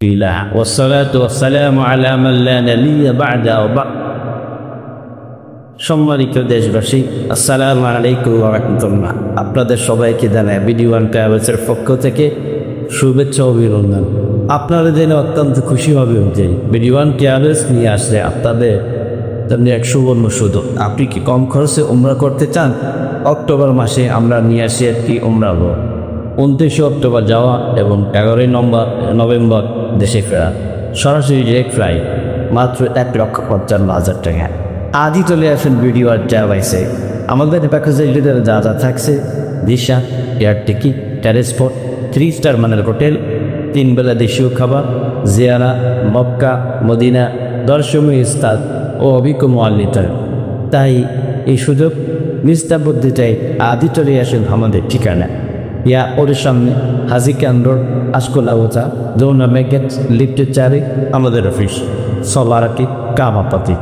الله والصلاة والسلام على من لا نبي بعده وبعد সম্মানিত দেশবাসী আসসালামু আলাইকুম ওয়া রাহমাতুল্লাহ। আপনাদের সবাইকে জানাই ভিডিও ওয়ান ট্রাভেলসের পক্ষ থেকে শুভেচ্ছা ও অভিনন্দন। আপনারা জেনে অত্যন্ত খুশি হবে যে ভিডিও ওয়ান ট্রাভেলস নিয়ে আসলে আপনাদের জন্য এক সুবর্ণ সুযোগ। আপনি কি কম খরচে উমরা করতে চান? অক্টোবর মাসে আমরা নিয়ে আসি একটি উমরা ভ্রমণ। 29 অক্টোবর যাওয়া এবং 11 নভেম্বর দেশে ফেরা, সরাসরি ডিরেক্ট ফ্লাইট, মাত্র 1,55,000 টাকা। আজই চলে আসেন ভিডিও ওয়ান ট্রাভেলসে। আমাদের প্যাকেজের ভিতরে যা যা থাকছে: visa, air ticket, transport, 3 star মানের হোটেল, 3 বেলা দেশীয় খাবার, জিয়ারা, মক্কা, মদিনা, দর্শনীয় স্থান ও অভিজ্ঞ মুআল্লিম। তাই এই সুযোগ নিস্তাবদ্ধ চাই। আজই চলে আসেন আমাদের ঠিকানা ইয়া ওর সামনে হাজি কেন্দ্র, আশকোলাওতা, যৌনা মেকেট, লিফটের চারে আমাদের অফিস, সলারাকি, কামাপাতি।